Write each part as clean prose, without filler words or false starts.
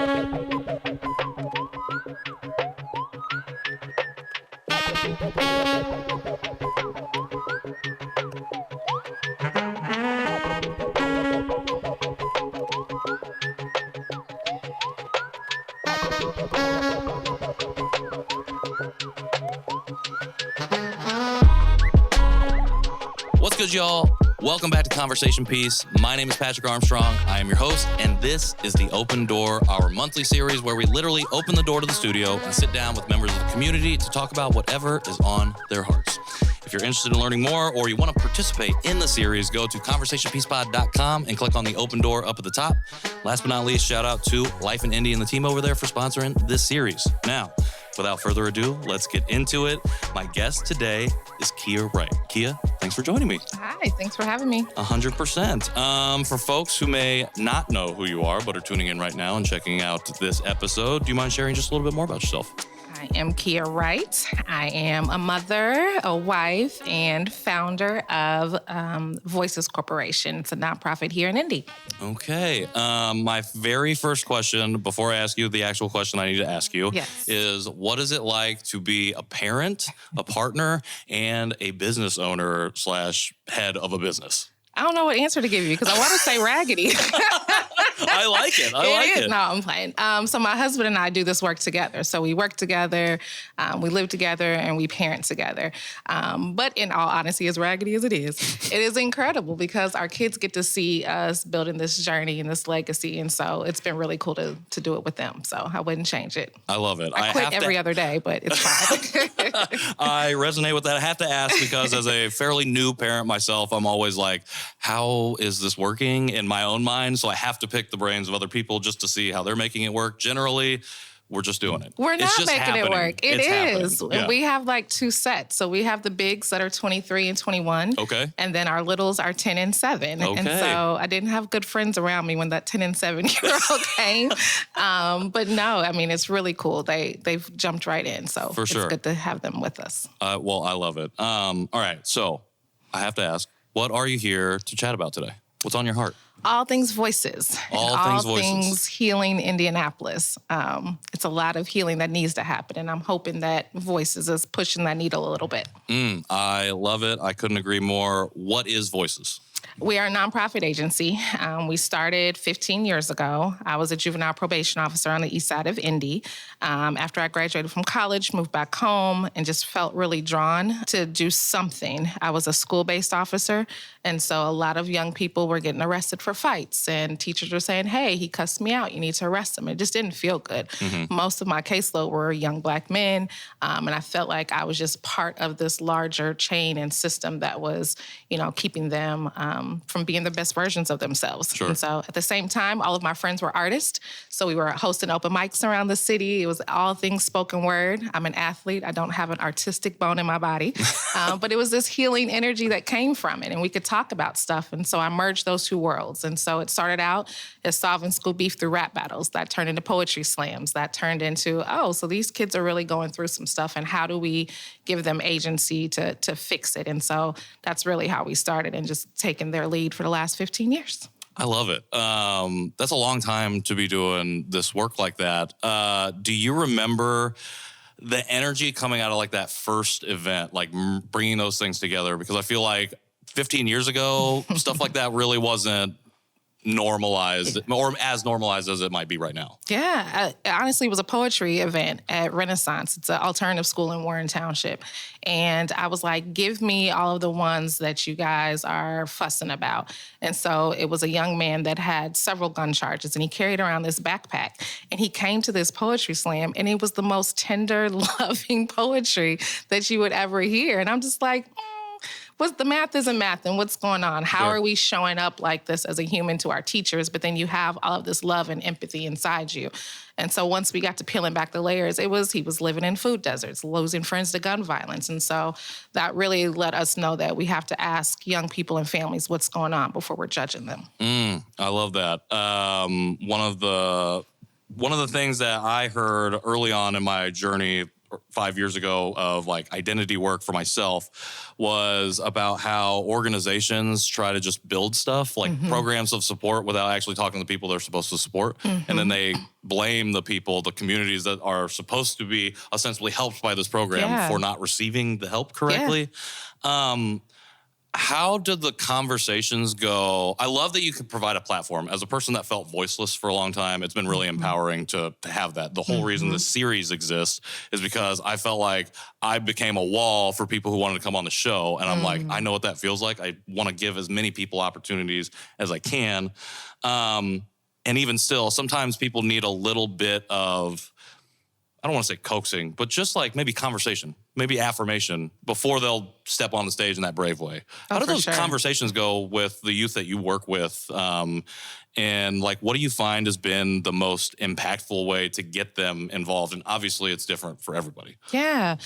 What's good, y'all? Welcome back to Conversation Piece. My name is Patrick Armstrong. I am your host, and this is The Open Door, our monthly series where we literally open the door to the studio and sit down with members of the community to talk about whatever is on their hearts. If you're interested in learning more or you want to participate in the series, go to conversationpiecePod.com and click on the open door up at the top. Last but not least, shout out to Life in Indy and the team over there for sponsoring this series. Now, without further ado, let's get into it. My guest today is Kia Wright. Kia, thanks for joining me. Hi, thanks for having me. 100%. For folks who may not know who you are, but are tuning in right now and checking out this episode, do you mind sharing just a little bit more about yourself? I am Kia Wright. I am a mother, a wife, and founder of Voices Corporation. It's a nonprofit here in Indy. Okay. My very first question, before I ask you the actual question I need to ask you, is what is it like to be a parent, a partner, and a business owner / head of a business? I don't know what answer to give you because I want to say raggedy. I like it. I like it. No, I'm playing. So my husband and I do this work together. So we work together, we live together, and we parent together. But in all honesty, as raggedy as it is incredible because our kids get to see us building this journey and this legacy. And so it's been really cool to do it with them. So I wouldn't change it. I love it. I quit every other day, but it's fine. I resonate with that. I have to ask because as a fairly new parent myself, I'm always like, how is this working in my own mind? So I have to pick the brains of other people just to see how they're making it work. Generally, we're just doing it. We're not making happening. It work. It's is. Yeah. We have like two sets. So we have the bigs that are 23 and 21. Okay. And then our littles are 10 and 7. Okay. And so I didn't have good friends around me when that 10 and 7-year-old came. But no, I mean, it's really cool. They've jumped right in. So For sure. It's good to have them with us. Well, I love it. All right. So I have to ask, what are you here to chat about today? What's on your heart? All things voices. All things healing Indianapolis. It's a lot of healing that needs to happen, and I'm hoping that Voices is pushing that needle a little bit. I love it. I couldn't agree more. What is Voices? We are a nonprofit agency. We started 15 years ago. I was a juvenile probation officer on the east side of Indy. After I graduated from college, moved back home, and just felt really drawn to do something. I was a school-based officer, and so a lot of young people were getting arrested for fights, and teachers were saying, hey, he cussed me out. You need to arrest him. It just didn't feel good. Mm-hmm. Most of my caseload were young Black men, and I felt like I was just part of this larger chain and system that was, keeping them from being the best versions of themselves. Sure. And so at the same time, all of my friends were artists. So we were hosting open mics around the city. It was all things spoken word. I'm an athlete. I don't have an artistic bone in my body. But it was this healing energy that came from it. And we could talk about stuff. And so I merged those two worlds. And so it started out as solving school beef through rap battles. That turned into poetry slams. That turned into, so these kids are really going through some stuff. And how do we give them agency to fix it? And so that's really how we started and just taking their lead for the last 15 years. I love it. That's a long time to be doing this work like that. Do you remember the energy coming out of like that first event, like bringing those things together? Because I feel like 15 years ago, stuff like that really wasn't normalized or as normalized as it might be right now. Yeah, honestly, it was a poetry event at Renaissance. It's an alternative school in Warren Township. And I was like, give me all of the ones that you guys are fussing about. And so it was a young man that had several gun charges, and he carried around this backpack. And he came to this poetry slam, and it was the most tender, loving poetry that you would ever hear. And I'm just like, the math isn't math, and what's going on? How are we showing up like this as a human to our teachers, but then you have all of this love and empathy inside you? And so once we got to peeling back the layers, he was living in food deserts, losing friends to gun violence. And so that really let us know that we have to ask young people and families what's going on before we're judging them. I love that. One of the things that I heard early on in my journey 5 years ago of like identity work for myself was about how organizations try to just build stuff like programs of support without actually talking to the people they're supposed to support. And then they blame the people, the communities that are supposed to be ostensibly helped by this program for not receiving the help correctly. How did the conversations go? I love that you could provide a platform. As a person that felt voiceless for a long time, it's been really empowering to have that. The whole reason this series exists is because I felt like I became a wall for people who wanted to come on the show. And I'm like, I know what that feels like. I want to give as many people opportunities as I can. And even still, sometimes people need a little bit of, I don't want to say coaxing, but just like maybe conversation, maybe affirmation before they'll step on the stage in that brave way. How do those conversations go with the youth that you work with? And like, what do you find has been the most impactful way to get them involved? And obviously it's different for everybody. Yeah.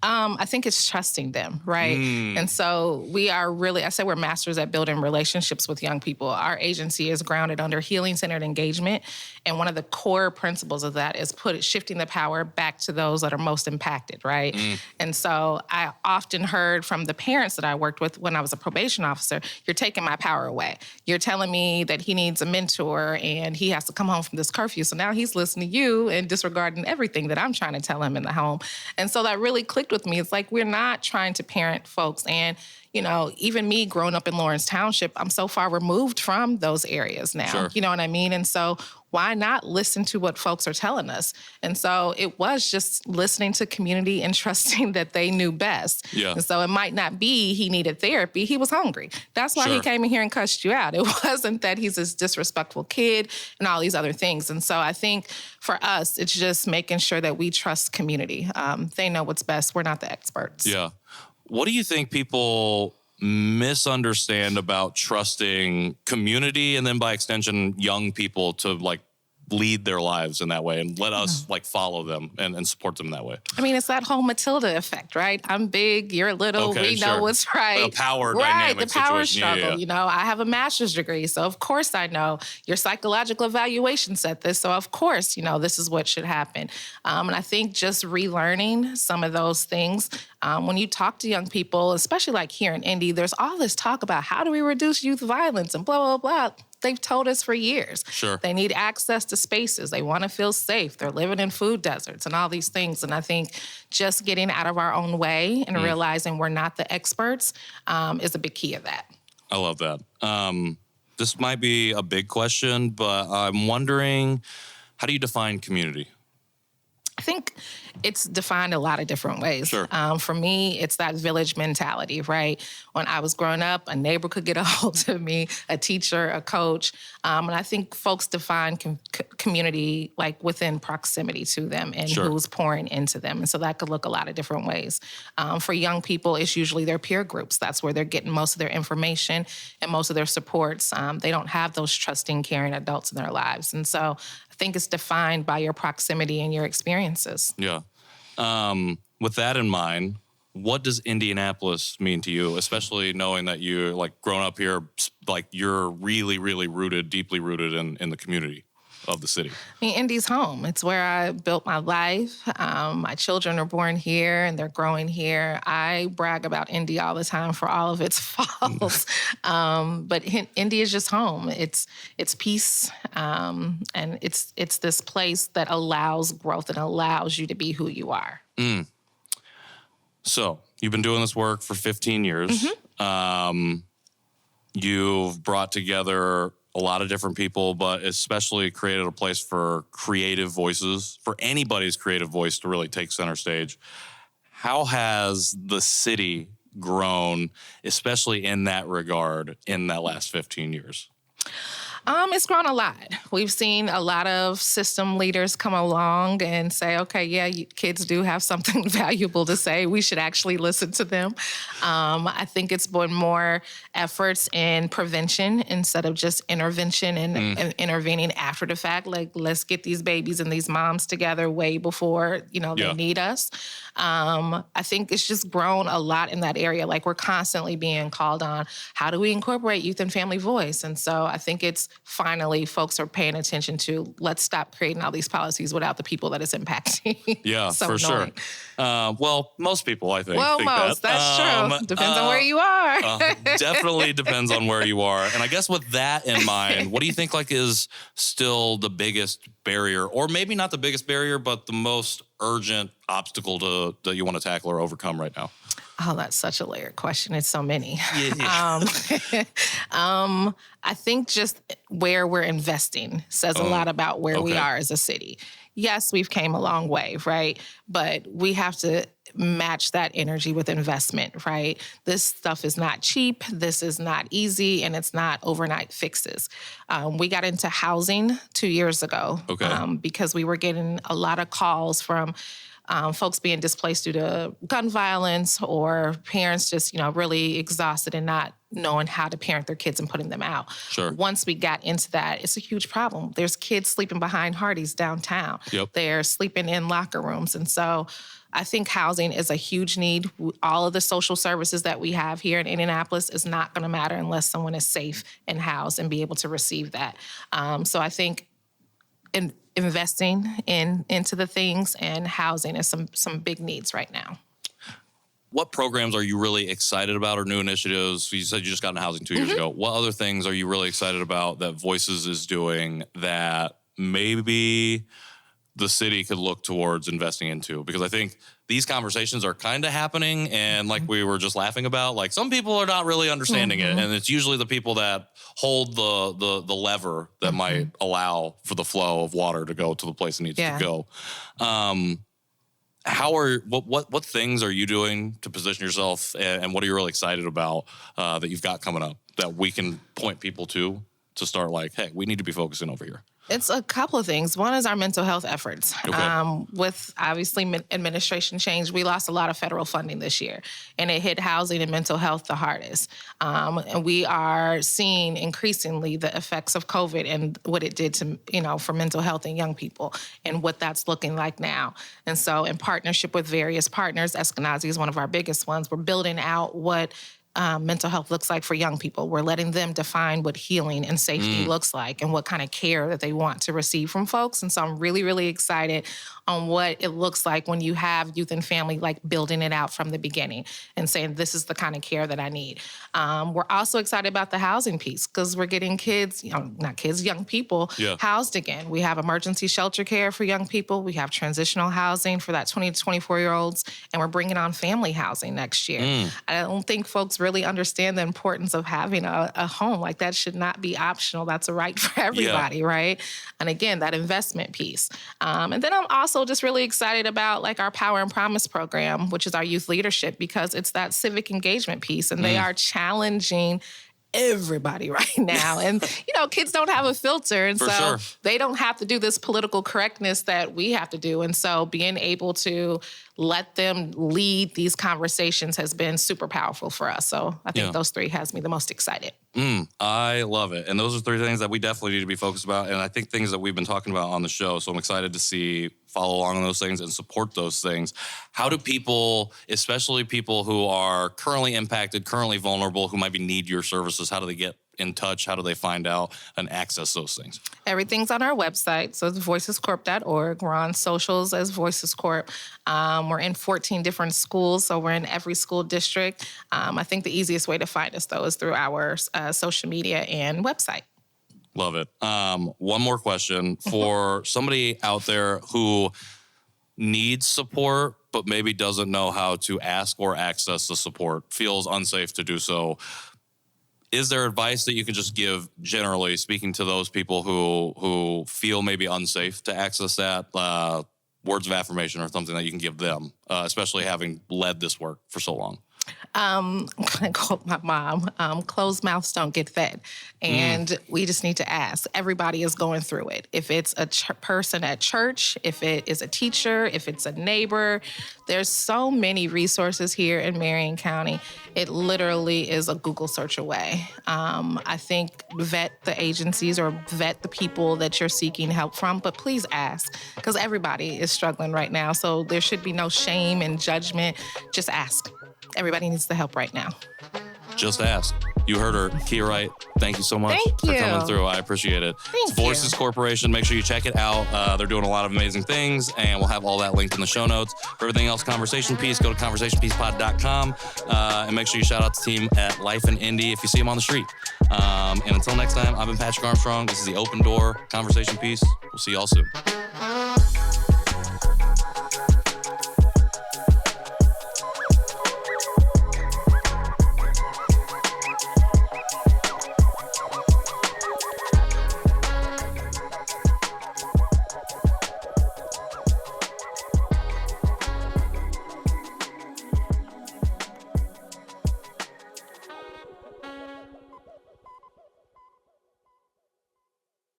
I think it's trusting them, right? And so we are really, I say we're masters at building relationships with young people. Our agency is grounded under healing-centered engagement. And one of the core principles of that is shifting the power back to those that are most impacted, right? And so I often heard from the parents that I worked with when I was a probation officer, you're taking my power away. You're telling me that he needs a mentor and he has to come home from this curfew. So now he's listening to you and disregarding everything that I'm trying to tell him in the home. And so that really clicked with me. It's like we're not trying to parent folks. And, you know, even me growing up in Lawrence Township, I'm so far removed from those areas now. You know what I mean? And so why not listen to what folks are telling us? And so it was just listening to community and trusting that they knew best. And so it might not be he needed therapy. He was hungry. That's why he came in here and cussed you out. It wasn't that he's this disrespectful kid and all these other things. And so I think for us, it's just making sure that we trust community. They know what's best. We're not the experts. What do you think people misunderstand about trusting community and then by extension young people to like lead their lives in that way and let us like follow them and support them in that way? I mean, it's that whole Matilda effect, right? I'm big, you're little, we know what's right. The power dynamic the power situation. struggle. You know, I have a master's degree, so of course I know your psychological evaluation said this, so of course, you know, this is what should happen. And I think just relearning some of those things, when you talk to young people, especially like here in Indy, there's all this talk about how do we reduce youth violence and blah, blah, blah. They've told us for years. They need access to spaces. They want to feel safe. They're living in food deserts and all these things. And I think just getting out of our own way and realizing we're not the experts is a big key of that. I love that. This might be a big question, but I'm wondering, how do you define community? I think it's defined a lot of different ways. For me, it's that village mentality, right? When I was growing up, a neighbor could get a hold of me, a teacher, a coach. And I think folks define community like within proximity to them and who's pouring into them. And so that could look a lot of different ways. For young people, it's usually their peer groups. That's where they're getting most of their information and most of their supports. They don't have those trusting, caring adults in their lives. And so I think it's defined by your proximity and your experiences. With that in mind, what does Indianapolis mean to you, especially knowing that you're like grown up here, like you're really, really rooted, deeply rooted in the community of the city? I mean, Indy's home. It's where I built my life. My children are born here and they're growing here. I brag about Indy all the time for all of its faults. But Indy is just home. It's peace. And it's this place that allows growth and allows you to be who you are. So you've been doing this work for 15 years. You've brought together a lot of different people, but especially created a place for creative voices, for anybody's creative voice to really take center stage. How has the city grown, especially in that regard, in that last 15 years? It's grown a lot. We've seen a lot of system leaders come along and say, okay, yeah, kids do have something valuable to say. We should actually listen to them. I think it's been more efforts in prevention instead of just intervention and intervening after the fact. Like, let's get these babies and these moms together way before, they need us. I think it's just grown a lot in that area. Like, we're constantly being called on, how do we incorporate youth and family voice? And so I think it's finally folks are paying attention to, let's stop creating all these policies without the people that it's impacting. Yeah, So for annoying. sure. Well, most people, I think. Well, think most. That's true. Depends on where you are. Definitely depends on where you are. And I guess with that in mind, what do you think is still the biggest barrier, or maybe not the biggest barrier, but the most urgent obstacle that you want to tackle or overcome right now? Oh, that's such a layered question. It's so many. Yeah. I think just where we're investing says a lot about where we are as a city. Yes, we've came a long way, right? But we have to match that energy with investment, right? This stuff is not cheap. This is not easy, and it's not overnight fixes. We got into housing 2 years ago because we were getting a lot of calls from folks being displaced due to gun violence, or parents just, really exhausted and not knowing how to parent their kids and putting them out. Sure. Once we got into that, it's a huge problem. There's kids sleeping behind Hardee's downtown. Yep. They're sleeping in locker rooms. And so I think housing is a huge need. All of the social services that we have here in Indianapolis is not going to matter unless someone is safe and housed and be able to receive that. So I think investing into the things, and housing is some big needs right now. What programs are you really excited about, or new initiatives? You said you just got into housing 2 years ago. What other things are you really excited about that Voices is doing that maybe the city could look towards investing into? Because I think these conversations are kind of happening, and like we were just laughing about, like some people are not really understanding it, and it's usually the people that hold the lever that might allow for the flow of water to go to the place it needs to go. What things are you doing to position yourself, and what are you really excited about that you've got coming up that we can point people to start like, hey, we need to be focusing over here? It's a couple of things. One is our mental health efforts. Okay. With obviously administration change, we lost a lot of federal funding this year, and it hit housing and mental health the hardest. And we are seeing increasingly the effects of COVID and what it did to, for mental health in young people, and what that's looking like now. And so in partnership with various partners, Eskenazi is one of our biggest ones, we're building out what mental health looks like for young people. We're letting them define what healing and safety looks like, and what kind of care that they want to receive from folks. And so I'm really, really excited on what it looks like when you have youth and family, like building it out from the beginning and saying, this is the kind of care that I need. We're also excited about the housing piece, because we're getting kids, young people housed again. We have emergency shelter care for young people. We have transitional housing for that 20 to 24-year-olds, and we're bringing on family housing next year. I don't think folks really understand the importance of having a home. Like, that should not be optional. That's a right for everybody, right? And again, that investment piece. And then I'm also just really excited about like our Power and Promise program, which is our youth leadership, because it's that civic engagement piece, and they are challenging everybody right now. And, kids don't have a filter. And they don't have to do this political correctness that we have to do. And so being able to let them lead these conversations has been super powerful for us. So I think those three has me the most excited. I love it. And those are three things that we definitely need to be focused about. And I think things that we've been talking about on the show. So I'm excited to follow along on those things and support those things. How do people, especially people who are currently impacted, currently vulnerable, who maybe need your services, how do they get in touch? How do they find out and access those things? Everything's on our website. So it's voicescorp.org. We're on socials as Voices Corp. We're in 14 different schools, so we're in every school district. I think the easiest way to find us, though, is through our social media and website. Love it. One more question. For somebody out there who needs support, but maybe doesn't know how to ask or access the support, feels unsafe to do so, is there advice that you can just give, generally speaking, to those people who feel maybe unsafe to access that? Words of affirmation or something that you can give them, especially having led this work for so long? I'm going to quote my mom, closed mouths don't get fed. And we just need to ask. Everybody is going through it. If it's a person at church, if it is a teacher, if it's a neighbor, there's so many resources here in Marion County. It literally is a Google search away. I think vet the agencies or vet the people that you're seeking help from, but please ask, because everybody is struggling right now. So there should be no shame and judgment. Just ask. Everybody needs the help right now. Just ask. You heard her. Kia Wright, thank you so much for coming through. I appreciate it. It's Voices Corporation. Make sure you check it out. They're doing a lot of amazing things, and we'll have all that linked in the show notes. For everything else, Conversation Piece, go to conversationpiecePod.com, and make sure you shout out the team at Life in Indy if you see them on the street. And until next time, I've been Patrick Armstrong. This is the Open Door Conversation Piece. We'll see y'all soon.